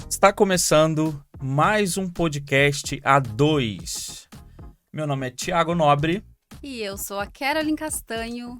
Está começando mais um podcast A2. Meu nome é Thiago Nobre. E eu sou a Caroline Castanho.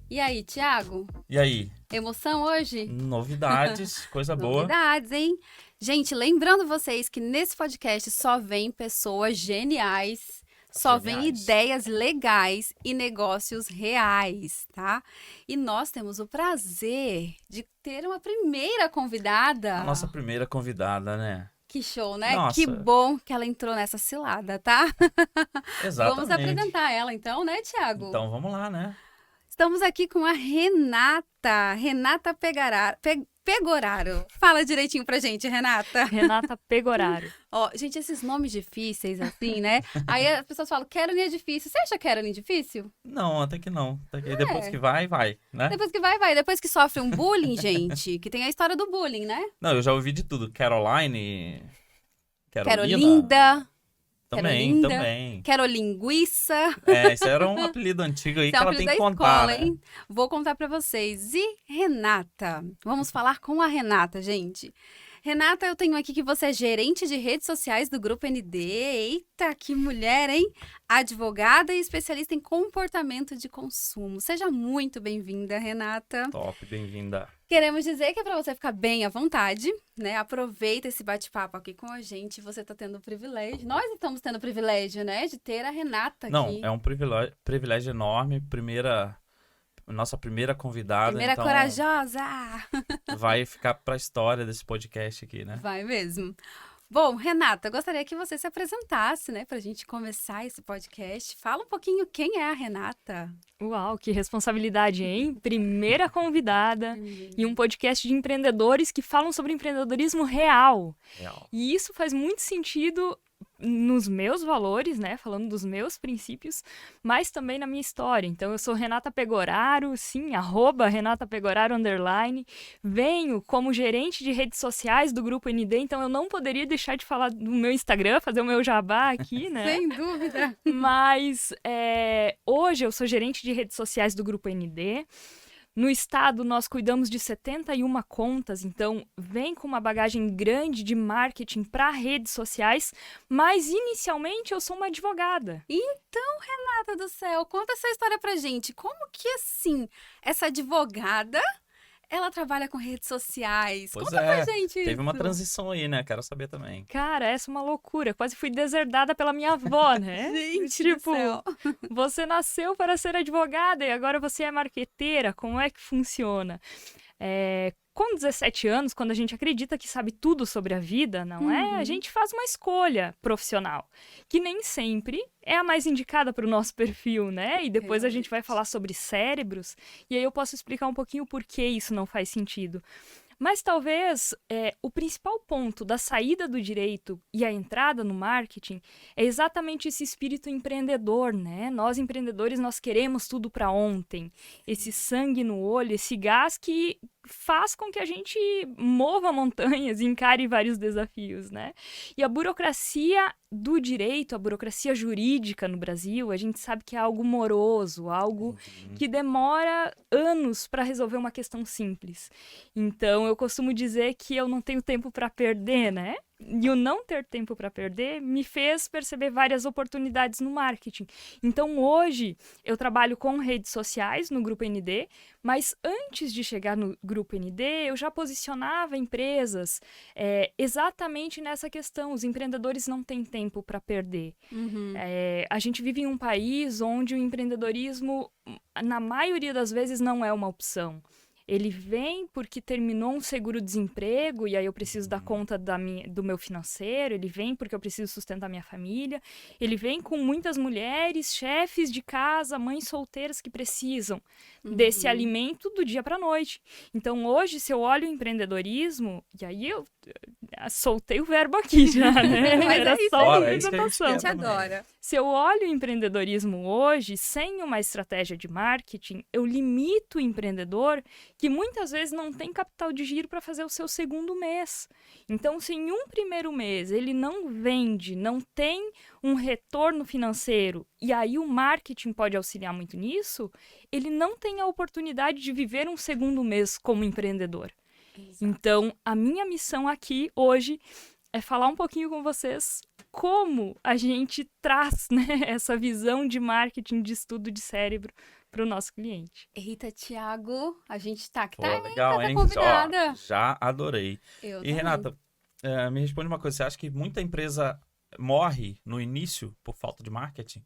E aí, Thiago? E aí? Emoção hoje? Novidades, coisa boa. Novidades, hein? Gente, lembrando vocês que nesse podcast só vem pessoas geniais, só vem ideias legais e negócios reais, tá? E nós temos o prazer de ter uma primeira convidada. A nossa primeira convidada, né? Que show, né? Nossa. Que bom que ela entrou nessa cilada, tá? Exatamente. Vamos apresentar ela então, né, Thiago? Então vamos lá, né? Estamos aqui com a Renata Pegoraro. Fala direitinho pra gente, Renata. Renata Pegoraro. Ó, gente, esses nomes difíceis assim, né? Aí as pessoas falam, Caroline é difícil. Você acha Caroline difícil? Não, até que não. Depois que vai, né? Depois que vai. Depois que sofre um bullying, gente, que tem a história do bullying, né? Não, eu já ouvi de tudo. Caroline, Carolinda. Também. Carolinguiça. Isso era um apelido antigo aí que ela tem que Escola, contar, né? hein? Vou contar pra vocês. E Renata? Vamos falar com a Renata, gente. Renata, eu tenho aqui que você é gerente de redes sociais do Grupo ND. Eita, que mulher, hein? Advogada e especialista em comportamento de consumo. Seja muito bem-vinda, Renata. Top, bem-vinda. Queremos dizer que é para você ficar bem à vontade, né? Aproveita esse bate-papo aqui com a gente. Você está tendo o privilégio, nós estamos tendo o privilégio, né? De ter a Renata aqui. Não, é um privilégio enorme. Nossa primeira convidada. Primeira então corajosa! Vai ficar para a história desse podcast aqui, né? Vai mesmo. Bom, Renata, eu gostaria que você se apresentasse, né? Para a gente começar esse podcast. Fala um pouquinho quem é a Renata. Uau, que responsabilidade, hein? Primeira convidada e um podcast de empreendedores que falam sobre empreendedorismo real. E isso faz muito sentido nos meus valores, né, falando dos meus princípios, mas também na minha história. Então, eu sou Renata Pegoraro, sim, @RenataPegoraro_, venho como gerente de redes sociais do Grupo ND, então eu não poderia deixar de falar do meu Instagram, fazer o meu jabá aqui, né? Sem dúvida! Mas, hoje eu sou gerente de redes sociais do Grupo ND. No estado, nós cuidamos de 71 contas, então vem com uma bagagem grande de marketing para redes sociais, mas inicialmente eu sou uma advogada. Então, Renata do céu, conta essa história pra gente. Como que, assim, essa advogada, ela trabalha com redes sociais? Pois Conta pra gente teve uma isso. transição aí, né? Quero saber também. Cara, essa é uma loucura. Quase fui deserdada pela minha avó, né? Gente tipo, do céu. Você nasceu para ser advogada e agora você é marqueteira. Como é que funciona? Com 17 anos, quando a gente acredita que sabe tudo sobre a vida, não é? A gente faz uma escolha profissional, que nem sempre é a mais indicada para o nosso perfil, né? E depois a gente vai falar sobre cérebros, e aí eu posso explicar um pouquinho por que isso não faz sentido. Mas talvez o principal ponto da saída do direito e a entrada no marketing é exatamente esse espírito empreendedor, né? Nós empreendedores, nós queremos tudo para ontem. Esse sangue no olho, esse gás que faz com que a gente mova montanhas e encare vários desafios, né? E a burocracia do direito, a burocracia jurídica no Brasil, a gente sabe que é algo moroso, algo que demora anos para resolver uma questão simples. Então, eu costumo dizer que eu não tenho tempo para perder, né? E o não ter tempo para perder me fez perceber várias oportunidades no marketing. Então, hoje, eu trabalho com redes sociais no Grupo ND, mas antes de chegar no Grupo ND, eu já posicionava empresas exatamente nessa questão. Os empreendedores não têm tempo para perder. A gente vive em um país onde o empreendedorismo, na maioria das vezes, não é uma opção. Ele vem porque terminou um seguro-desemprego e aí eu preciso dar conta do meu financeiro. Ele vem porque eu preciso sustentar minha família. Ele vem com muitas mulheres, chefes de casa, mães solteiras que precisam desse alimento do dia para a noite. Então, hoje, se eu olho o empreendedorismo, e aí eu soltei o verbo aqui já, né? Mas Era isso só aí, uma é isso que a gente apresentação. A gente adora. Se eu olho o empreendedorismo hoje, sem uma estratégia de marketing, eu limito o empreendedor que muitas vezes não tem capital de giro para fazer o seu segundo mês. Então, se em um primeiro mês ele não vende, não tem um retorno financeiro, e aí o marketing pode auxiliar muito nisso, ele não tem a oportunidade de viver um segundo mês como empreendedor. Então, a minha missão aqui hoje é falar um pouquinho com vocês como a gente traz, né, essa visão de marketing, de estudo de cérebro para o nosso cliente. Eita, Thiago, a gente tá Legal, hein? convidada. Ó, já adorei. Eu E também. Renata, me responde uma coisa. Você acha que muita empresa morre no início por falta de marketing?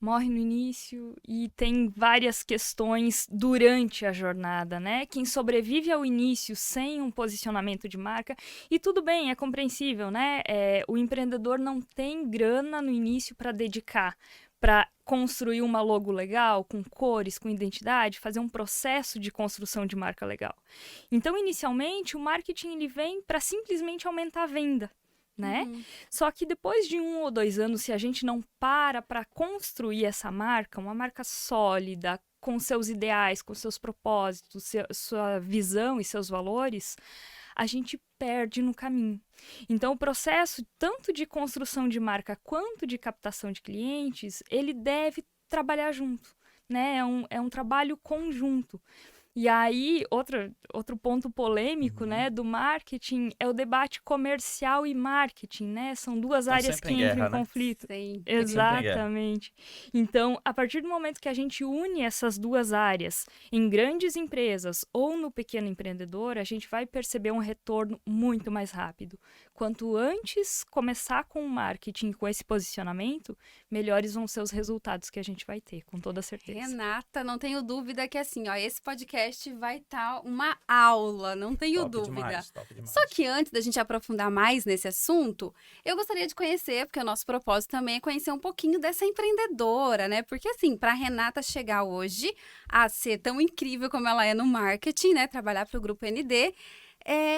Morre no início e tem várias questões durante a jornada, né? Quem sobrevive ao início sem um posicionamento de marca, e tudo bem, é compreensível, né? O empreendedor não tem grana no início para dedicar, para construir uma logo legal, com cores, com identidade, fazer um processo de construção de marca legal. Então, inicialmente, o marketing ele vem para simplesmente aumentar a venda. Né? Só que depois de 1 ou 2 anos, se a gente não para construir essa marca, uma marca sólida, com seus ideais, com seus propósitos, sua visão e seus valores, a gente perde no caminho. Então, o processo, tanto de construção de marca quanto de captação de clientes, ele deve trabalhar junto, né? É um trabalho conjunto. E aí, outro ponto polêmico, né, do marketing é o debate comercial e marketing, né? São duas áreas que entram em conflito. Sim. Exatamente. Então, a partir do momento que a gente une essas duas áreas em grandes empresas ou no pequeno empreendedor, a gente vai perceber um retorno muito mais rápido. Quanto antes começar com o marketing, com esse posicionamento, melhores vão ser os resultados que a gente vai ter, com toda certeza. Renata, não tenho dúvida que assim, ó, esse podcast vai estar uma aula, não tenho dúvida. Top demais. Só que antes da gente aprofundar mais nesse assunto, eu gostaria de conhecer, porque o nosso propósito também é conhecer um pouquinho dessa empreendedora, né? Porque assim, para Renata chegar hoje a ser tão incrível como ela é no marketing, né? Trabalhar para o Grupo ND,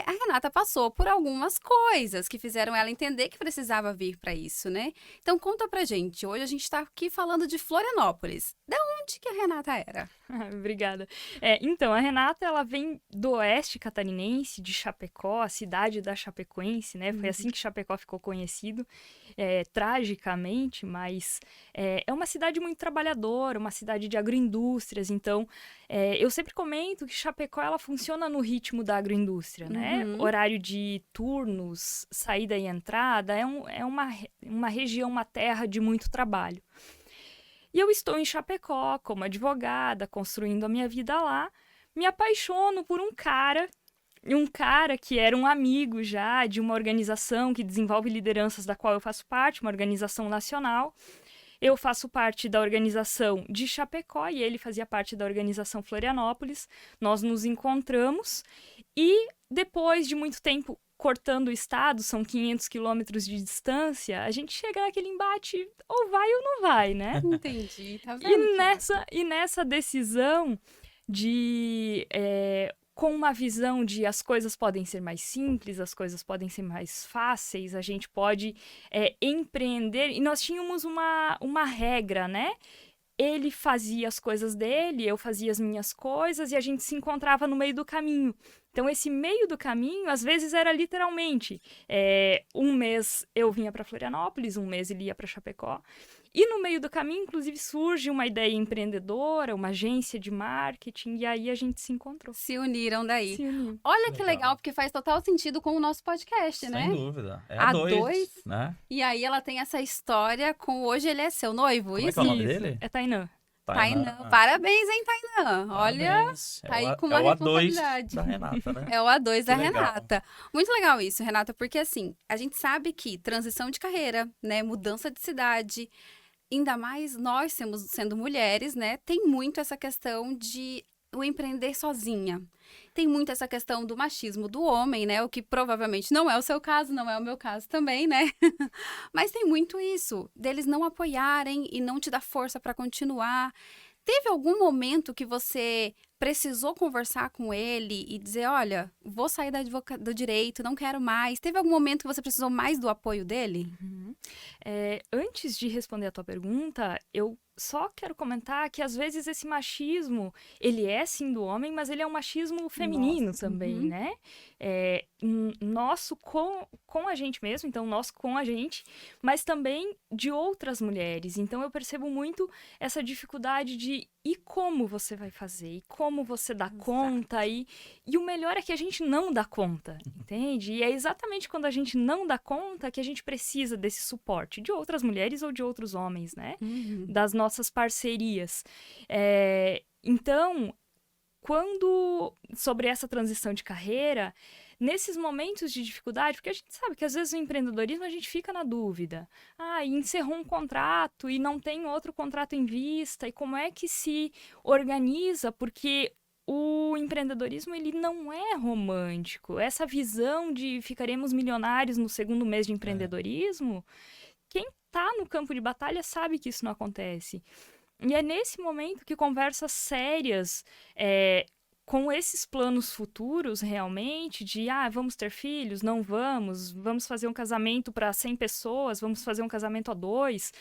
a Renata passou por algumas coisas que fizeram ela entender que precisava vir para isso, né? Então conta pra gente. Hoje a gente está aqui falando de Florianópolis. Da onde que a Renata era? Obrigada. Então, a Renata, ela vem do oeste catarinense, de Chapecó, a cidade da Chapecoense, né? Foi assim que Chapecó ficou conhecido, tragicamente, mas é uma cidade muito trabalhadora, uma cidade de agroindústrias. Então, eu sempre comento que Chapecó, ela funciona no ritmo da agroindústria, né? Horário de turnos, saída e entrada, é uma região, uma terra de muito trabalho. E eu estou em Chapecó como advogada, construindo a minha vida lá, me apaixono por um cara que era um amigo já de uma organização que desenvolve lideranças da qual eu faço parte, uma organização nacional. Eu faço parte da organização de Chapecó e ele fazia parte da organização Florianópolis. Nós nos encontramos e depois de muito tempo cortando o estado, são 500 quilômetros de distância, a gente chega naquele embate, ou vai ou não vai, né? Entendi, tá vendo? E nessa decisão de... com uma visão de as coisas podem ser mais simples, as coisas podem ser mais fáceis, a gente pode empreender. E nós tínhamos uma regra, né? Ele fazia as coisas dele, eu fazia as minhas coisas e a gente se encontrava no meio do caminho. Então, esse meio do caminho, às vezes, era literalmente um mês eu vinha para Florianópolis, um mês ele ia para Chapecó. E no meio do caminho, inclusive, surge uma ideia empreendedora, uma agência de marketing, e aí a gente se encontrou. Se uniram daí. Se uniu. Olha que legal, porque faz total sentido com o nosso podcast, né? Sem dúvida. É a dois, né? E aí ela tem essa história com hoje ele é seu noivo, Como é isso? que é o nome dele? É Tainã. Tainã. Parabéns, hein, Tainã? Olha, Parabéns. tá aí com uma responsabilidade. da Renata, né? É o A2 da legal. Renata. Muito legal isso, Renata, porque assim, a gente sabe que transição de carreira, né, mudança de cidade, ainda mais nós sendo mulheres, né, tem muito essa questão de o empreender sozinha. Tem muito essa questão do machismo do homem, né? O que provavelmente não é o seu caso, não é o meu caso também, né? Mas tem muito isso, deles não apoiarem e não te dar força para continuar. Teve algum momento que você precisou conversar com ele e dizer, olha, vou sair do direito, não quero mais? Teve algum momento que você precisou mais do apoio dele? Antes de responder a tua pergunta, eu só quero comentar que às vezes esse machismo, ele é sim do homem, mas ele é um machismo feminino também, né? Nosso com a gente mesmo, então nosso com a gente, mas também de outras mulheres. Então eu percebo muito essa dificuldade de e como você vai fazer, e como você dá conta, e o melhor é que a gente não dá conta, entende? E é exatamente quando a gente não dá conta que a gente precisa desse suporte de outras mulheres ou de outros homens, né? Das nossas parcerias. Então, sobre essa transição de carreira, nesses momentos de dificuldade, porque a gente sabe que às vezes no empreendedorismo a gente fica na dúvida. E encerrou um contrato e não tem outro contrato em vista, e como é que se organiza? Porque o empreendedorismo, ele não é romântico. Essa visão de ficaremos milionários no segundo mês de empreendedorismo, quem está no campo de batalha sabe que isso não acontece. E é nesse momento que conversas sérias com esses planos futuros, realmente, de vamos ter filhos, não vamos fazer um casamento para 100 pessoas, vamos fazer um casamento a 2.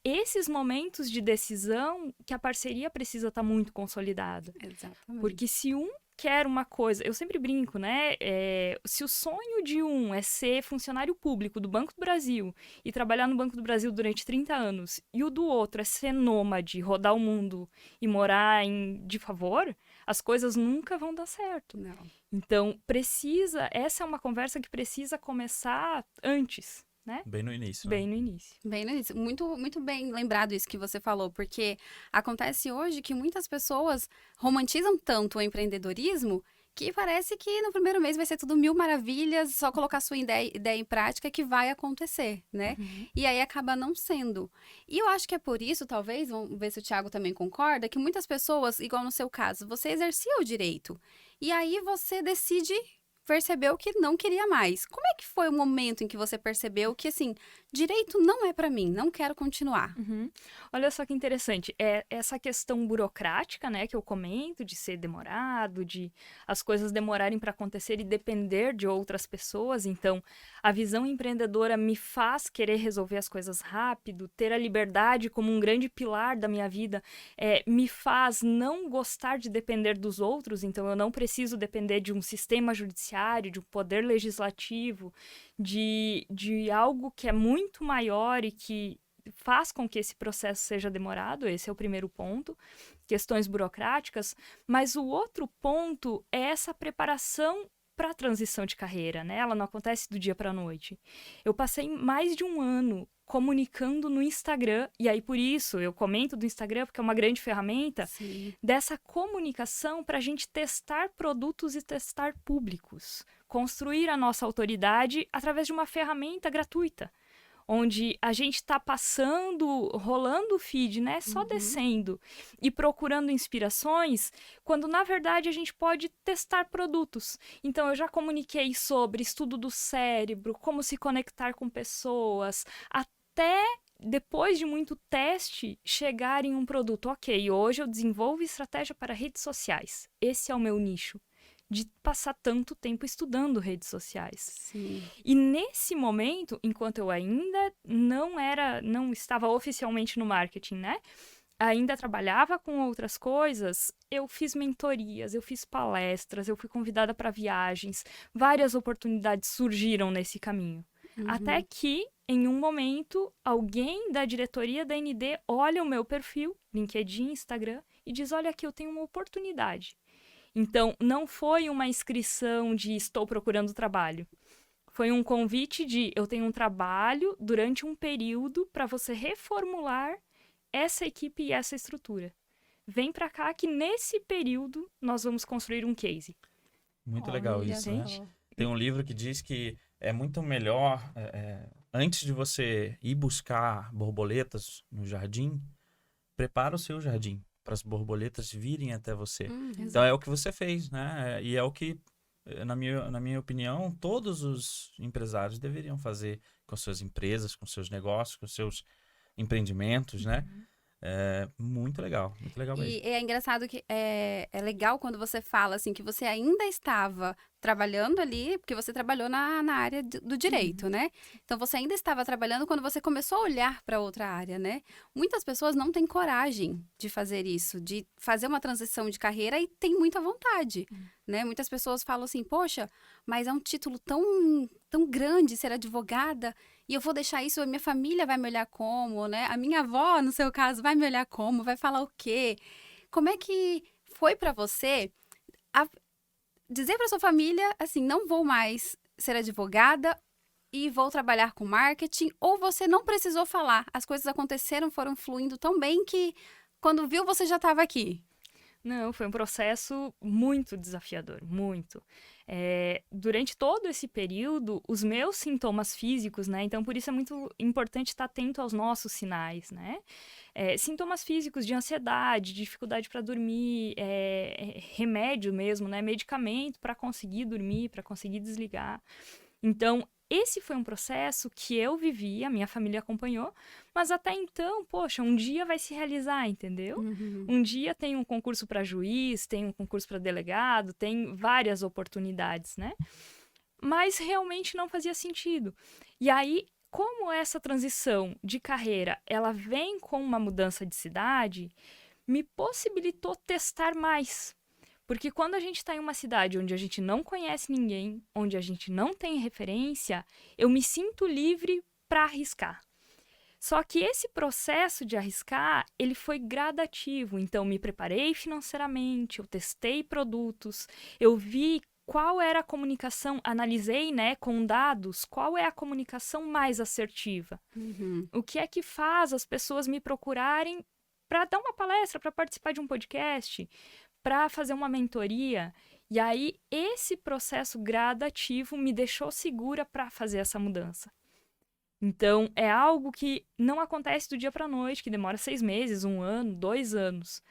Esses momentos de decisão que a parceria precisa estar muito consolidada. Exatamente. Porque se um quer uma coisa, eu sempre brinco, né? Se o sonho de um é ser funcionário público do Banco do Brasil e trabalhar no Banco do Brasil durante 30 anos, e o do outro é ser nômade, rodar o mundo e morar de favor, as coisas nunca vão dar certo. Não. Então, essa é uma conversa que precisa começar antes, né? Bem no início. Bem no início. Bem no início. Muito, muito bem lembrado isso que você falou, porque acontece hoje que muitas pessoas romantizam tanto o empreendedorismo que parece que no primeiro mês vai ser tudo mil maravilhas, só colocar sua ideia em prática que vai acontecer, né? E aí acaba não sendo. E eu acho que é por isso, talvez, vamos ver se o Thiago também concorda, que muitas pessoas, igual no seu caso, você exercia o direito. E aí você percebeu que não queria mais. Como é que foi o momento em que você percebeu que, assim, direito não é para mim, não quero continuar? Olha só que interessante, essa questão burocrática, né, que eu comento, de ser demorado, de as coisas demorarem para acontecer e depender de outras pessoas. Então, a visão empreendedora me faz querer resolver as coisas rápido, ter a liberdade como um grande pilar da minha vida, me faz não gostar de depender dos outros. Então, eu não preciso depender de um sistema judiciário, de um poder legislativo, de algo que é muito maior e que faz com que esse processo seja demorado. Esse é o primeiro ponto, questões burocráticas. Mas o outro ponto é essa preparação para a transição de carreira, né? Ela não acontece do dia para a noite. Eu passei mais de um ano comunicando no Instagram, e aí por isso eu comento do Instagram, porque é uma grande ferramenta dessa comunicação para a gente testar produtos e testar públicos, construir a nossa autoridade através de uma ferramenta gratuita, onde a gente está rolando o feed, né? Só descendo e procurando inspirações, quando na verdade a gente pode testar produtos. Então eu já comuniquei sobre estudo do cérebro, como se conectar com pessoas, até depois de muito teste, chegar em um produto. Ok, hoje eu desenvolvo estratégia para redes sociais. Esse é o meu nicho, de passar tanto tempo estudando redes sociais. Sim. E nesse momento, enquanto eu ainda não estava oficialmente no marketing, né? Ainda trabalhava com outras coisas, eu fiz mentorias, eu fiz palestras, eu fui convidada para viagens, várias oportunidades surgiram nesse caminho. Até que, em um momento, alguém da diretoria da ND olha o meu perfil, LinkedIn, Instagram, e diz, olha aqui, eu tenho uma oportunidade. Então, não foi uma inscrição de estou procurando trabalho. Foi um convite de eu tenho um trabalho durante um período para você reformular essa equipe e essa estrutura. Vem para cá que nesse período nós vamos construir um case. Muito legal isso, né? Tem um livro que diz que é muito melhor, antes de você ir buscar borboletas no jardim, prepara o seu jardim para as borboletas virem até você. Então é o que você fez, né? E é o que, na minha opinião, todos os empresários deveriam fazer com suas empresas, com seus negócios, com seus empreendimentos, né? Muito legal mesmo. E é engraçado que é legal quando você fala assim que você ainda estava trabalhando ali, porque você trabalhou na área do direito, né? Então, você ainda estava trabalhando quando você começou a olhar para outra área, né? Muitas pessoas não têm coragem de fazer isso, de fazer uma transição de carreira e tem muita vontade, né? Muitas pessoas falam assim, poxa, mas é um título tão grande ser advogada e eu vou deixar isso, a minha família vai me olhar como, né? A minha avó, no seu caso, vai me olhar como, vai falar o quê? como é que foi para você dizer para sua família, assim, não vou mais ser advogada e vou trabalhar com marketing, ou você não precisou falar, as coisas aconteceram, foram fluindo tão bem que quando viu você já estava aqui? Não, foi um processo muito desafiador, muito. Durante todo esse período, os meus sintomas físicos, né? Então, por isso é muito importante estar atento aos nossos sinais, né? Sintomas físicos de ansiedade, dificuldade para dormir, remédio mesmo, né? Medicamento para conseguir dormir, para conseguir desligar. Então, esse foi um processo que eu vivi, a minha família acompanhou, mas até então, poxa, um dia vai se realizar, entendeu? Uhum. Um dia tem um concurso para juiz, tem um concurso para delegado, tem várias oportunidades, né? Mas realmente não fazia sentido. E aí, como essa transição de carreira, ela vem com uma mudança de cidade, me possibilitou testar mais. Porque quando a gente está em uma cidade onde a gente não conhece ninguém, onde a gente não tem referência, eu me sinto livre para arriscar. Só que esse processo de arriscar, ele foi gradativo. Então, me preparei financeiramente, eu testei produtos, eu vi qual era a comunicação, analisei, né, com dados, qual é a comunicação mais assertiva. Uhum. O que é que faz as pessoas me procurarem para dar uma palestra, para participar de um podcast, para fazer uma mentoria. E aí, esse processo gradativo me deixou segura para fazer essa mudança. Então, é algo que não acontece do dia para a noite, que demora 6 meses, 1 ano, 2 anos.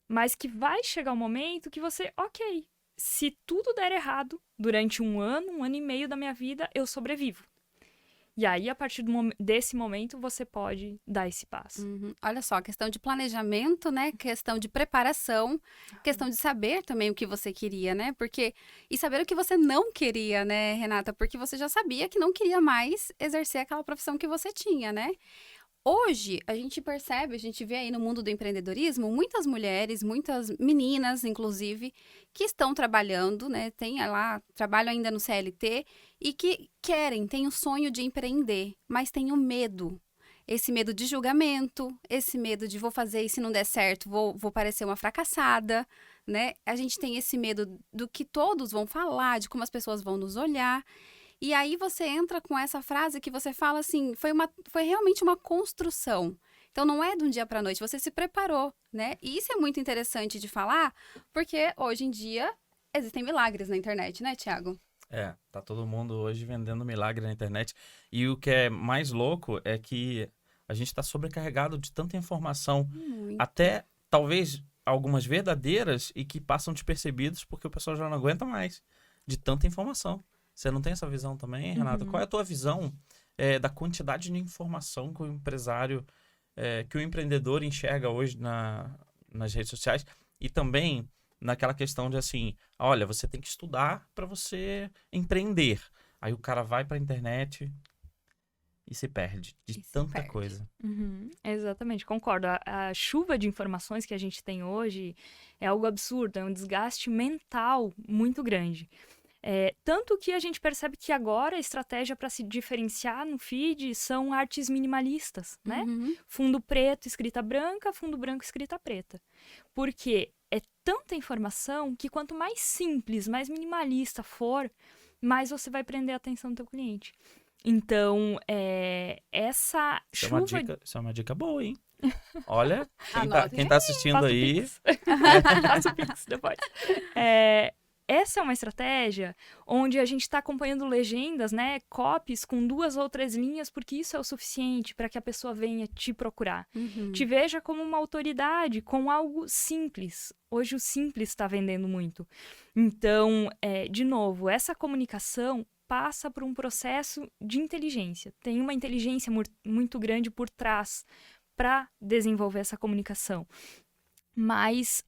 Mas que vai chegar um momento que você, ok, se tudo der errado, durante 1 ano e meio da minha vida, eu sobrevivo. E aí, a partir desse momento, você pode dar esse passo. Uhum. Olha só, questão de planejamento, né? Questão de preparação, questão de saber também o que você queria, né? E saber o que você não queria, né, Renata? Porque você já sabia que não queria mais exercer aquela profissão que você tinha, né? Hoje, a gente percebe, a gente vê aí no mundo do empreendedorismo, muitas mulheres, muitas meninas, inclusive, que estão trabalhando, né? Trabalham ainda no CLT e que têm o sonho de empreender, mas têm o medo. Esse medo de julgamento, esse medo de vou fazer e se não der certo, vou parecer uma fracassada, né? A gente tem esse medo do que todos vão falar, de como as pessoas vão nos olhar. E aí você entra com essa frase que você fala assim, foi realmente uma construção. Então, não é de um dia para a noite, você se preparou, né? E isso é muito interessante de falar, porque hoje em dia existem milagres na internet, né, Thiago? Tá todo mundo hoje vendendo milagre na internet. E o que é mais louco é que a gente está sobrecarregado de tanta informação, Muito. até talvez algumas verdadeiras e que passam despercebidos porque o pessoal já não aguenta mais de tanta informação. Você não tem essa visão também, Renata? Uhum. Qual é a tua visão da quantidade de informação que o empresário, que o empreendedor enxerga hoje nas redes sociais? E também naquela questão de assim, olha, você tem que estudar para você empreender. Aí o cara vai para a internet e se perde de tanta coisa. Uhum, exatamente, concordo. A chuva de informações que a gente tem hoje é algo absurdo, é um desgaste mental muito grande. Tanto que a gente percebe que agora a estratégia para se diferenciar no feed são artes minimalistas, né? Uhum. Fundo preto, escrita branca, fundo branco, escrita preta. Porque é tanta informação que quanto mais simples, mais minimalista for, mais você vai prender a atenção do teu cliente. Então, essa chuva... Isso é uma dica boa, hein? Olha, quem Anotem tá assistindo aí... Faça o Pix depois. Essa é uma estratégia onde a gente está acompanhando legendas, né, copies com 2 ou 3 linhas, porque isso é o suficiente para que a pessoa venha te procurar. Uhum. Te veja como uma autoridade, com algo simples. Hoje o simples está vendendo muito. Então, de novo, essa comunicação passa por um processo de inteligência. Tem uma inteligência muito grande por trás para desenvolver essa comunicação. Mas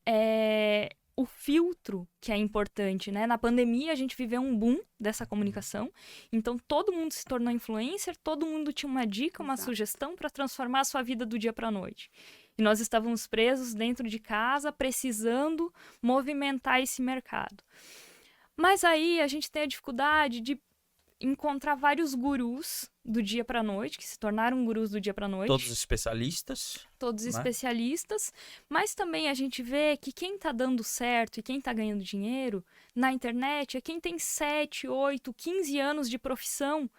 o filtro que é importante, né? Na pandemia, a gente viveu um boom dessa comunicação. Então, todo mundo se tornou influencer, todo mundo tinha uma dica, uma sugestão para transformar a sua vida do dia para a noite. E nós estávamos presos dentro de casa, precisando movimentar esse mercado. Mas aí, a gente tem a dificuldade de encontrar vários gurus, do dia para a noite, que se tornaram gurus do dia para a noite. Todos especialistas. Todos né? especialistas, mas também a gente vê que quem está dando certo e quem está ganhando dinheiro na internet é quem tem 7, 8, 15 anos de profissão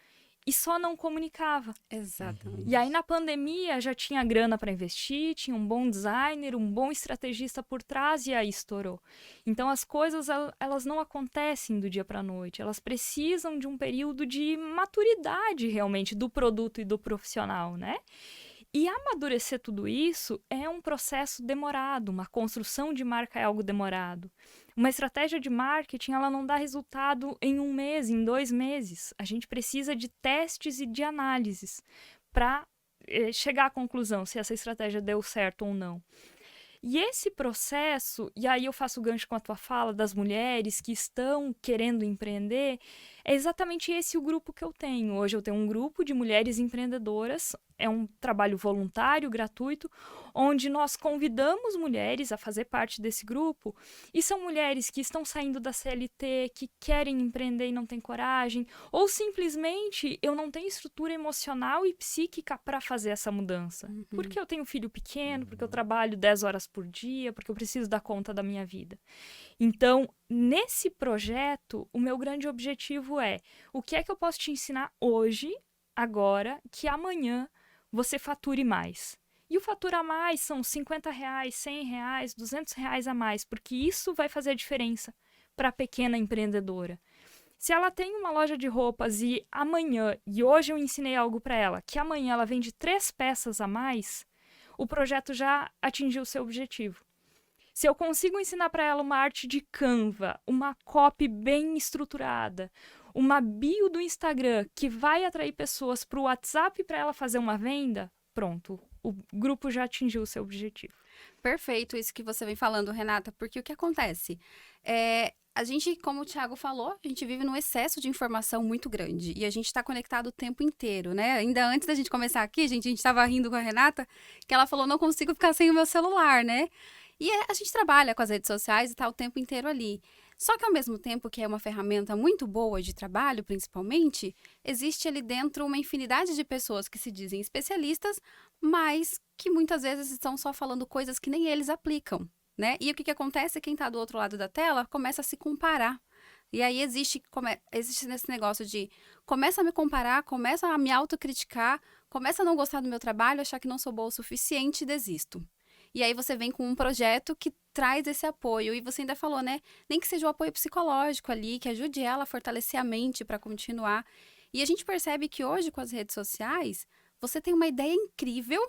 e só não comunicava. Exatamente. E aí, na pandemia, já tinha grana para investir, tinha um bom designer, um bom estrategista por trás e aí estourou. Então, as coisas, elas não acontecem do dia para a noite. Elas precisam de um período de maturidade, realmente, do produto e do profissional, né? E amadurecer tudo isso é um processo demorado, uma construção de marca é algo demorado. Uma estratégia de marketing, ela não dá resultado em 1 mês, em 2 meses. A gente precisa de testes e de análises para chegar à conclusão se essa estratégia deu certo ou não. E esse processo, e aí eu faço o gancho com a tua fala das mulheres que estão querendo empreender, é exatamente esse o grupo que eu tenho. Hoje eu tenho um grupo de mulheres empreendedoras, é um trabalho voluntário, gratuito, onde nós convidamos mulheres a fazer parte desse grupo, e são mulheres que estão saindo da CLT, que querem empreender e não têm coragem, ou simplesmente eu não tenho estrutura emocional e psíquica para fazer essa mudança. Porque eu tenho filho pequeno, porque eu trabalho 10 horas por dia, porque eu preciso dar conta da minha vida. Então, nesse projeto, o meu grande objetivo é o que é que eu posso te ensinar hoje, agora, que amanhã você fature mais. E o faturar mais são R$50, R$100, R$200 a mais, porque isso vai fazer a diferença para a pequena empreendedora. Se ela tem uma loja de roupas e amanhã, e hoje eu ensinei algo para ela, que amanhã ela vende 3 peças a mais, o projeto já atingiu o seu objetivo. Se eu consigo ensinar para ela uma arte de Canva, uma copy bem estruturada, uma bio do Instagram que vai atrair pessoas para o WhatsApp para ela fazer uma venda, pronto, o grupo já atingiu o seu objetivo. Perfeito isso que você vem falando, Renata, porque o que acontece? A gente, como o Thiago falou, a gente vive num excesso de informação muito grande e a gente está conectado o tempo inteiro, né? Ainda antes da gente começar aqui, a gente estava rindo com a Renata, que ela falou, não consigo ficar sem o meu celular, né? E a gente trabalha com as redes sociais e está o tempo inteiro ali. Só que ao mesmo tempo que é uma ferramenta muito boa de trabalho, principalmente, existe ali dentro uma infinidade de pessoas que se dizem especialistas, mas que muitas vezes estão só falando coisas que nem eles aplicam, né? E o que acontece? Quem está do outro lado da tela começa a se comparar. E aí existe nesse negócio de começa a me comparar, começa a me autocriticar, começa a não gostar do meu trabalho, achar que não sou boa o suficiente e desisto. E aí você vem com um projeto que traz esse apoio. E você ainda falou, né? Nem que seja o apoio psicológico ali, que ajude ela a fortalecer a mente para continuar. E a gente percebe que hoje, com as redes sociais, você tem uma ideia incrível,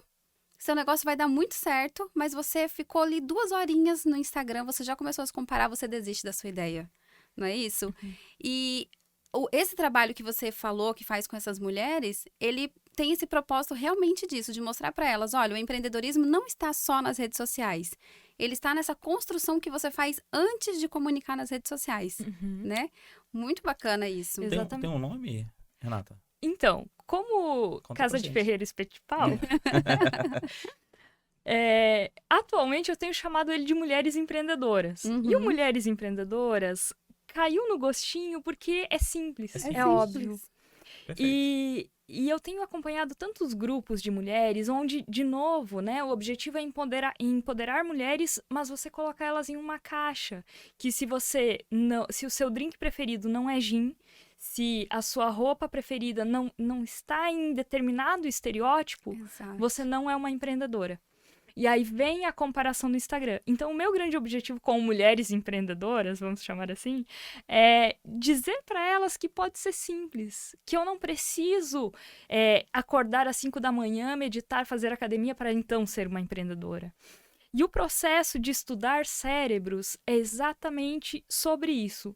seu negócio vai dar muito certo, mas você ficou ali 2 horinhas no Instagram, você já começou a se comparar, você desiste da sua ideia. Não é isso? E esse trabalho que você falou, que faz com essas mulheres, ele tem esse propósito realmente disso, de mostrar para elas, olha, o empreendedorismo não está só nas redes sociais. Ele está nessa construção que você faz antes de comunicar nas redes sociais, né? Muito bacana isso. Tem um nome, Renata? Então, como Conta Casa pra de gente. Ferreiro Espetipal, atualmente eu tenho chamado ele de Mulheres Empreendedoras. E o Mulheres Empreendedoras caiu no gostinho porque é simples, é óbvio. Perfeito. E eu tenho acompanhado tantos grupos de mulheres onde, de novo, né, o objetivo é empoderar mulheres, mas você colocar elas em uma caixa. Que se o seu drink preferido não é gin, se a sua roupa preferida não está em determinado estereótipo, Exato. você não é uma empreendedora. E aí vem a comparação no Instagram. Então, o meu grande objetivo com mulheres empreendedoras, vamos chamar assim, é dizer para elas que pode ser simples, que eu não preciso acordar às 5 da manhã, meditar, fazer academia para então ser uma empreendedora. E o processo de estudar cérebros é exatamente sobre isso.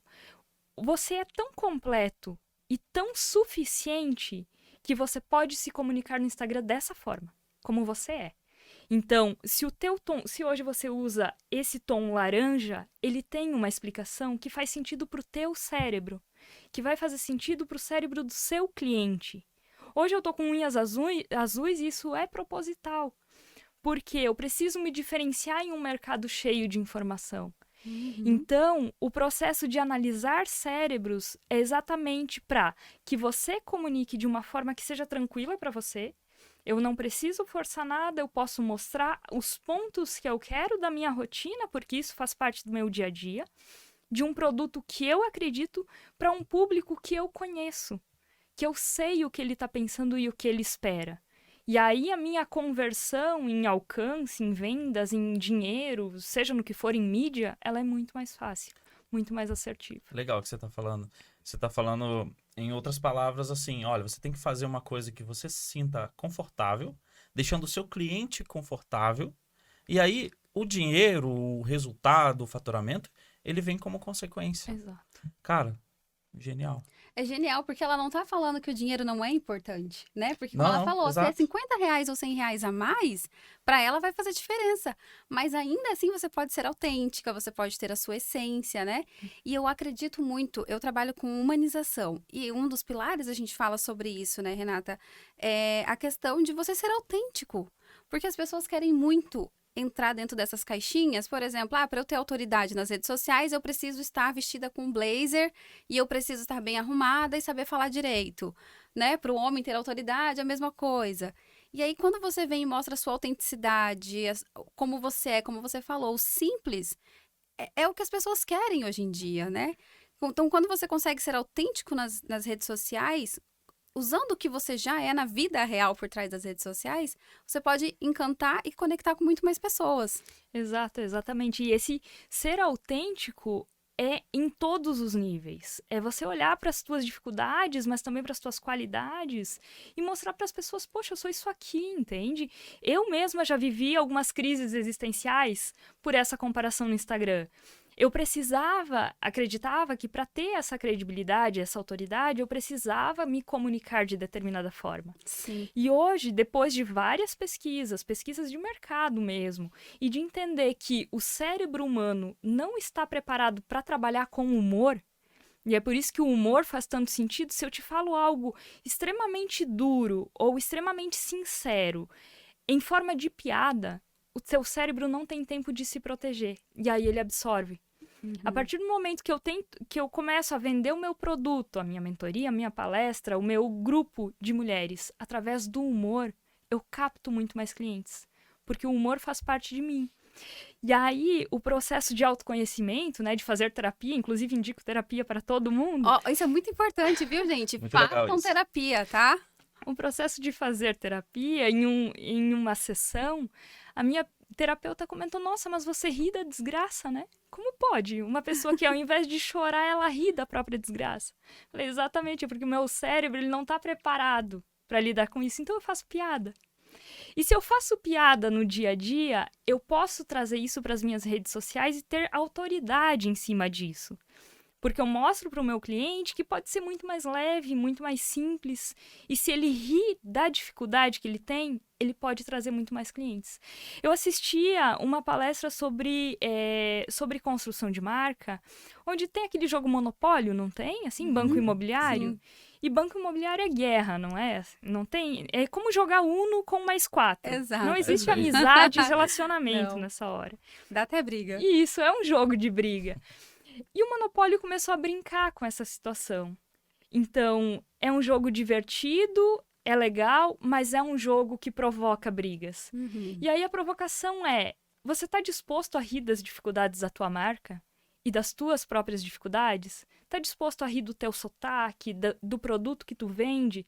Você é tão completo e tão suficiente que você pode se comunicar no Instagram dessa forma, como você é. Então, se hoje você usa esse tom laranja, ele tem uma explicação que faz sentido para o teu cérebro, que vai fazer sentido para o cérebro do seu cliente. Hoje eu tô com unhas azuis e isso é proposital, porque eu preciso me diferenciar em um mercado cheio de informação. Então, o processo de analisar cérebros é exatamente para que você comunique de uma forma que seja tranquila para você. Eu não preciso forçar nada, eu posso mostrar os pontos que eu quero da minha rotina, porque isso faz parte do meu dia a dia, de um produto que eu acredito para um público que eu conheço, que eu sei o que ele está pensando e o que ele espera. E aí a minha conversão em alcance, em vendas, em dinheiro, seja no que for, em mídia, ela é muito mais fácil, muito mais assertiva. Legal o que você está falando. Você está falando, em outras palavras, assim, olha, você tem que fazer uma coisa que você se sinta confortável, deixando o seu cliente confortável, e aí o dinheiro, o resultado, o faturamento, ele vem como consequência. Exato. Cara, genial. É genial, porque ela não tá falando que o dinheiro não é importante, né? Porque como Não, ela falou, se é exato. 50 reais ou 100 reais a mais, para ela vai fazer diferença. Mas ainda assim você pode ser autêntica, você pode ter a sua essência, né? E eu acredito muito, eu trabalho com humanização. E um dos pilares a gente fala sobre isso, né, Renata? É a questão de você ser autêntico. Porque as pessoas querem muito entrar dentro dessas caixinhas, por exemplo, para eu ter autoridade nas redes sociais, eu preciso estar vestida com um blazer e eu preciso estar bem arrumada e saber falar direito, né? Para o homem ter autoridade, a mesma coisa. E aí, quando você vem e mostra a sua autenticidade, como você é, como você falou, o simples, é o que as pessoas querem hoje em dia, né? Então, quando você consegue ser autêntico nas redes sociais, usando o que você já é na vida real por trás das redes sociais, você pode encantar e conectar com muito mais pessoas. Exato, exatamente. E esse ser autêntico é em todos os níveis. É você olhar para as tuas dificuldades, mas também para as tuas qualidades e mostrar para as pessoas, poxa, eu sou isso aqui, entende? Eu mesma já vivi algumas crises existenciais por essa comparação no Instagram. Eu acreditava que para ter essa credibilidade, essa autoridade, eu precisava me comunicar de determinada forma. Sim. E hoje, depois de várias pesquisas de mercado mesmo, e de entender que o cérebro humano não está preparado para trabalhar com humor, e é por isso que o humor faz tanto sentido, se eu te falo algo extremamente duro ou extremamente sincero, em forma de piada, o seu cérebro não tem tempo de se proteger. E aí ele absorve. A partir do momento que eu começo a vender o meu produto, a minha mentoria, a minha palestra, o meu grupo de mulheres, através do humor, eu capto muito mais clientes. Porque o humor faz parte de mim. E aí, o processo de autoconhecimento, né, de fazer terapia, inclusive indico terapia para todo mundo. Isso é muito importante, viu, gente? Muito legal Façam isso. terapia, tá? O processo de fazer terapia, em uma sessão, a minha terapeuta comentou, nossa, mas você ri da desgraça, né? Como pode? Uma pessoa que ao invés de chorar, ela ri da própria desgraça. Falei, exatamente, porque o meu cérebro ele não está preparado para lidar com isso, então eu faço piada. E se eu faço piada no dia a dia, eu posso trazer isso para as minhas redes sociais e ter autoridade em cima disso. Porque eu mostro para o meu cliente que pode ser muito mais leve, muito mais simples. E se ele ri da dificuldade que ele tem, ele pode trazer muito mais clientes. Eu assistia uma palestra sobre construção de marca, onde tem aquele jogo Monopólio, não tem? Assim, banco imobiliário. Sim. E banco imobiliário é guerra, não é? Não tem. É como jogar Uno com mais 4. Exato. Não existe É isso aí. amizade e relacionamento Não. nessa hora. Dá até briga. E isso é um jogo de briga. E o Monopólio começou a brincar com essa situação. Então, é um jogo divertido, é legal, mas é um jogo que provoca brigas. E aí a provocação é, você está disposto a rir das dificuldades da tua marca? E das tuas próprias dificuldades? Está disposto a rir do teu sotaque, do produto que tu vende?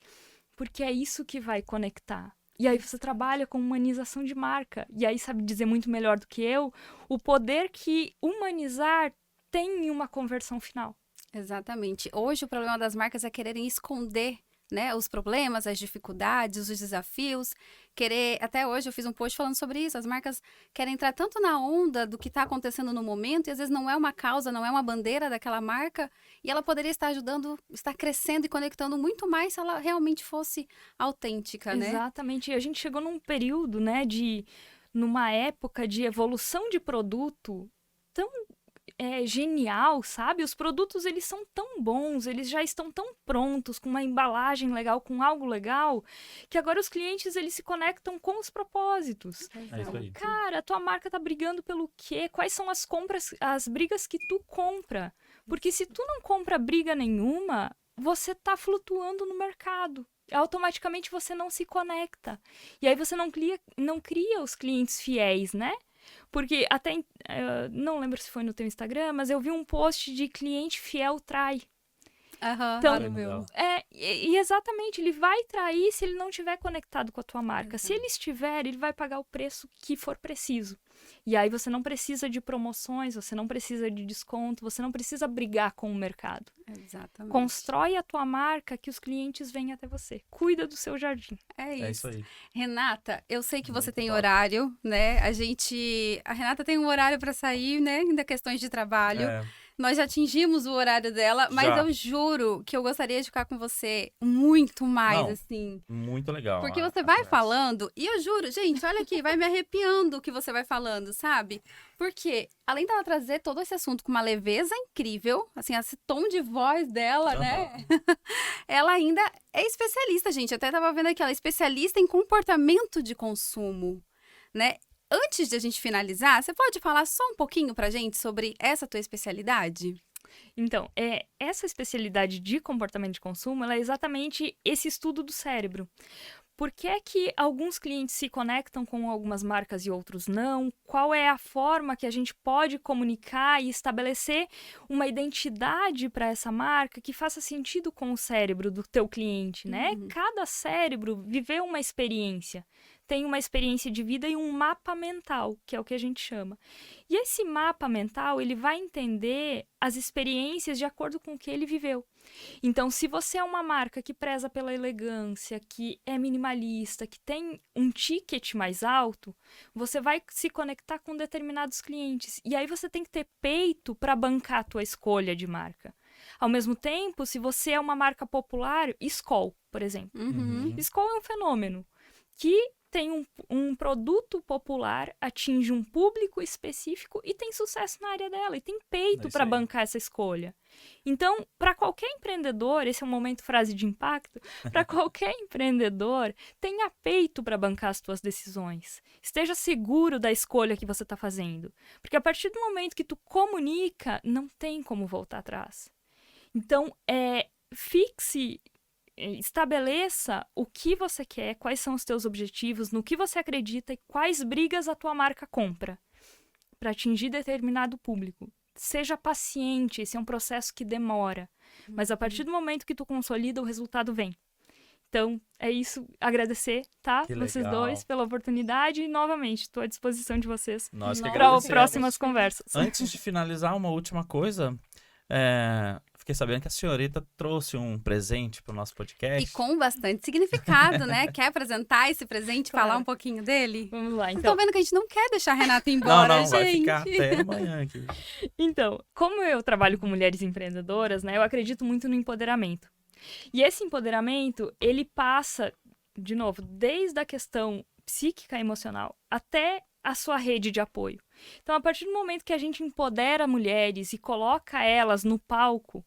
Porque é isso que vai conectar. E aí você trabalha com humanização de marca. E aí sabe dizer muito melhor do que eu o poder que humanizar tem em uma conversão final. Exatamente. Hoje o problema das marcas é quererem esconder, né, os problemas, as dificuldades, os desafios, até hoje eu fiz um post falando sobre isso, as marcas querem entrar tanto na onda do que está acontecendo no momento, e às vezes não é uma causa, não é uma bandeira daquela marca, e ela poderia estar ajudando, estar crescendo e conectando muito mais se ela realmente fosse autêntica, né? Exatamente, e a gente chegou num período, né, numa época de evolução de produto tão genial, sabe? Os produtos, eles são tão bons, eles já estão tão prontos, com uma embalagem legal, com algo legal, que agora os clientes, eles se conectam com os propósitos. É isso aí. Cara, a tua marca tá brigando pelo quê? Quais são as brigas que tu compra? Porque se tu não compra briga nenhuma, você tá flutuando no mercado. Automaticamente você não se conecta. E aí você não cria os clientes fiéis, né? Porque até, não lembro se foi no teu Instagram, mas eu vi um post de cliente fiel trai. Então, e exatamente, ele vai trair se ele não estiver conectado com a tua marca. Se ele estiver, ele vai pagar o preço que for preciso. E aí você não precisa de promoções, você não precisa de desconto, você não precisa brigar com o mercado. Exatamente. Constrói a tua marca que os clientes venham até você. Cuida do seu jardim. É isso. É isso aí. Renata, eu sei que você Muito tem top. horário, né? A Renata tem um horário para sair, né? Ainda questões de trabalho. Nós já atingimos o horário dela, mas Já. eu juro que eu gostaria de ficar com você muito mais, Não, assim. Muito legal. Porque a você vai conversa. falando, e eu juro, gente, olha aqui, vai me arrepiando o que você vai falando, sabe? Porque, além dela trazer todo esse assunto com uma leveza incrível, assim, esse tom de voz dela, né? Ela ainda é especialista, gente. Eu até tava vendo aqui, ela é especialista em comportamento de consumo, né? Antes de a gente finalizar, você pode falar só um pouquinho pra gente sobre essa tua especialidade? Então, essa especialidade de comportamento de consumo, ela é exatamente esse estudo do cérebro. Por que é que alguns clientes se conectam com algumas marcas e outros não? Qual é a forma que a gente pode comunicar e estabelecer uma identidade para essa marca que faça sentido com o cérebro do teu cliente, né? Cada cérebro viveu uma experiência. Tem uma experiência de vida e um mapa mental, que é o que a gente chama. E esse mapa mental, ele vai entender as experiências de acordo com o que ele viveu. Então, se você é uma marca que preza pela elegância, que é minimalista, que tem um ticket mais alto, você vai se conectar com determinados clientes. E aí você tem que ter peito para bancar a tua escolha de marca. Ao mesmo tempo, se você é uma marca popular, Skol, por exemplo. Skol é um fenômeno que tem um produto popular, atinge um público específico e tem sucesso na área dela. E tem peito para bancar essa escolha. Então, para qualquer empreendedor, esse é um momento frase de impacto, para qualquer empreendedor, tenha peito para bancar as tuas decisões. Esteja seguro da escolha que você está fazendo. Porque a partir do momento que tu comunica, não tem como voltar atrás. Então, estabeleça o que você quer, quais são os teus objetivos, no que você acredita e quais brigas a tua marca compra para atingir determinado público. Seja paciente, esse é um processo que demora, mas a partir do momento que tu consolida, o resultado vem. Então, é isso, agradecer, tá? Que Vocês legal. dois pela oportunidade e, novamente, estou à disposição de vocês Nós que para agradecemos. próximas conversas. Antes de finalizar, uma última coisa. Fiquei sabendo que a senhorita trouxe um presente para o nosso podcast. E com bastante significado, né? Quer apresentar esse presente, Claro. falar um pouquinho dele? Vamos lá, Vocês então. estão vendo que a gente não quer deixar a Renata ir embora, não, gente. vai ficar até amanhã aqui. Então, como eu trabalho com mulheres empreendedoras, né, eu acredito muito no empoderamento. E esse empoderamento, ele passa, de novo, desde a questão psíquica e emocional até a sua rede de apoio. Então, a partir do momento que a gente empodera mulheres e coloca elas no palco,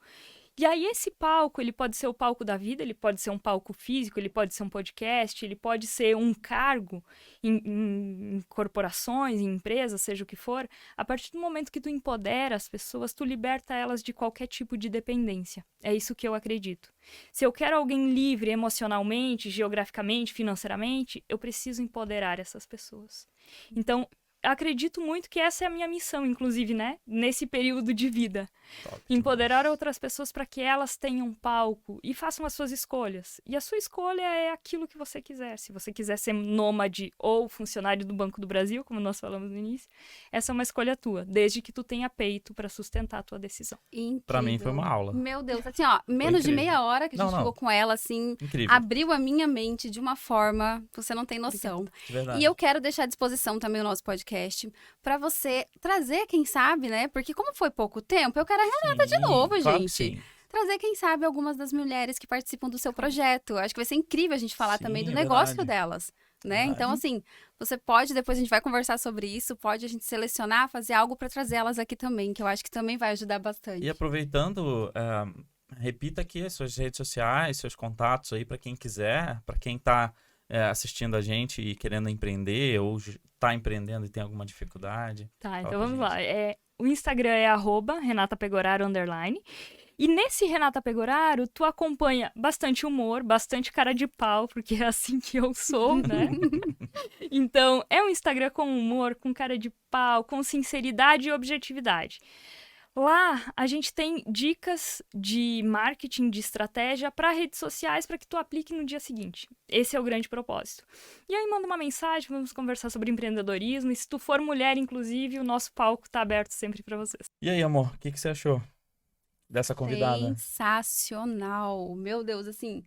e aí esse palco, ele pode ser o palco da vida, ele pode ser um palco físico, ele pode ser um podcast, ele pode ser um cargo em corporações, em empresas, seja o que for. A partir do momento que tu empodera as pessoas, tu liberta elas de qualquer tipo de dependência. É isso que eu acredito. Se eu quero alguém livre emocionalmente, geograficamente, financeiramente, eu preciso empoderar essas pessoas. Então, acredito muito que essa é a minha missão, inclusive, né? Nesse período de vida. Top Empoderar demais. outras pessoas para que elas tenham palco e façam as suas escolhas. E a sua escolha é aquilo que você quiser. Se você quiser ser nômade ou funcionário do Banco do Brasil, como nós falamos no início, essa é uma escolha tua, desde que tu tenha peito para sustentar a tua decisão. Incrível. Pra mim foi uma aula. Meu Deus, assim, ó, menos de incrível. meia hora que a gente Não. ficou com ela, assim, Incrível. abriu a minha mente de uma forma que você não tem noção. De verdade. E eu quero deixar à disposição também o nosso podcast para você trazer, quem sabe, né? Porque como foi pouco tempo, eu quero a Renata de novo, Claro que gente. sim. trazer, quem sabe, algumas das mulheres que participam do seu projeto. Acho que vai ser incrível a gente falar Sim, também do é negócio verdade. delas, né? Verdade. Então, assim, você pode, depois a gente vai conversar sobre isso, pode a gente selecionar, fazer algo para trazer elas aqui também, que eu acho que também vai ajudar bastante. E aproveitando, repita aqui as suas redes sociais, seus contatos aí para quem quiser, para quem está assistindo a gente e querendo empreender ou está empreendendo e tem alguma dificuldade. Tá, Fala então pra vamos gente. lá. O Instagram é @RenataPegoraro_. E nesse Renata Pegoraro, tu acompanha bastante humor, bastante cara de pau, porque é assim que eu sou, né? Então, é um Instagram com humor, com cara de pau, com sinceridade e objetividade. Lá, a gente tem dicas de marketing, de estratégia para redes sociais para que tu aplique no dia seguinte. Esse é o grande propósito. E aí, manda uma mensagem, vamos conversar sobre empreendedorismo. E se tu for mulher, inclusive, o nosso palco tá aberto sempre para vocês. E aí, amor, o que você achou dessa convidada? Sensacional. Meu Deus, assim,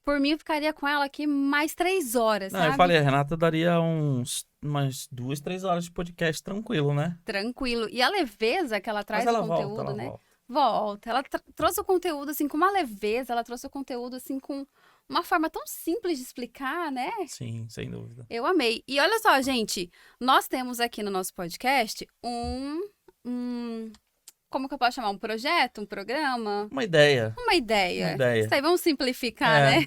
por mim eu ficaria com ela aqui mais 3 horas, Não, sabe? eu falei, a Renata daria umas 2, 3 horas de podcast tranquilo, né? Tranquilo. E a leveza que ela traz Mas no ela conteúdo, volta, ela né? volta. Volta. Ela trouxe o conteúdo, assim, com uma leveza, ela trouxe o conteúdo, assim, com uma forma tão simples de explicar, né? Sim, sem dúvida. Eu amei. E olha só, gente, nós temos aqui no nosso podcast como que eu posso chamar? Um projeto? Um programa? Uma ideia. Uma ideia. Uma ideia. Isso aí, vamos simplificar, É. né?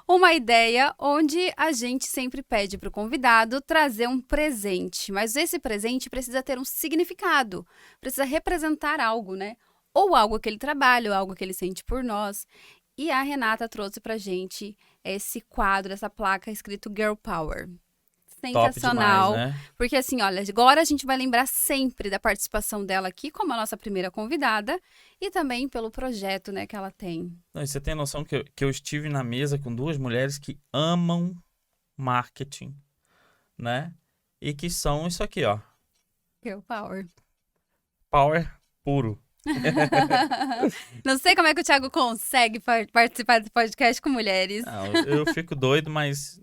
Uma ideia onde a gente sempre pede para o convidado trazer um presente. Mas esse presente precisa ter um significado. Precisa representar algo, né? Ou algo que ele trabalha, ou algo que ele sente por nós. E a Renata trouxe pra gente esse quadro, essa placa escrito Girl Power. Top Sensacional. demais, né? Porque assim, olha, agora a gente vai lembrar sempre da participação dela aqui como a nossa primeira convidada e também pelo projeto, né, que ela tem. Não, e você tem noção que eu estive na mesa com 2 mulheres que amam marketing, né? E que são isso aqui, ó. Girl Power. Power puro. Não sei como é que o Thiago consegue participar desse podcast com mulheres. Não, eu fico doido, mas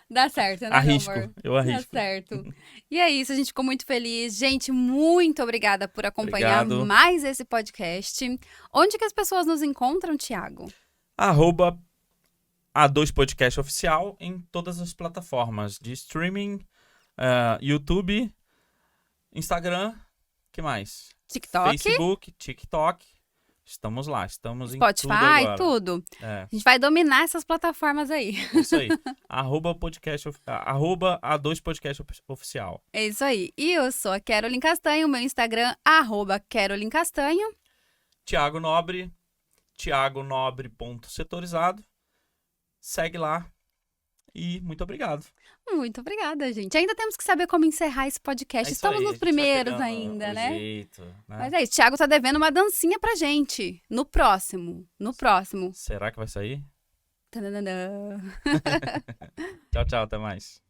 Dá certo, né, arrisco. meu amor? Eu Tá arrisco. certo. E é isso, a gente ficou muito feliz. Gente, muito obrigada por acompanhar Obrigado. mais esse podcast. Onde que as pessoas nos encontram, Thiago? @A2 Podcast Oficial em todas as plataformas de streaming, YouTube, Instagram, que mais? TikTok, Facebook, TikTok. Estamos lá, estamos em tudo Spotify, agora. tudo. É, A gente vai dominar essas plataformas aí. isso aí. @A2 Podcast Oficial. É isso aí. E eu sou a Caroline Castanho, meu Instagram, @Caroline Castanho. Thiago Nobre, thiagonobre.setorizado. Segue lá e muito obrigado. Muito obrigada, gente. Ainda temos que saber como encerrar esse podcast. É isso Estamos aí, a nos gente vai primeiros pegando ainda, o né? jeito, né? Mas é isso, Thiago tá devendo uma dancinha pra gente. No próximo. Será que vai sair? Tananana. Tchau, tchau, até mais.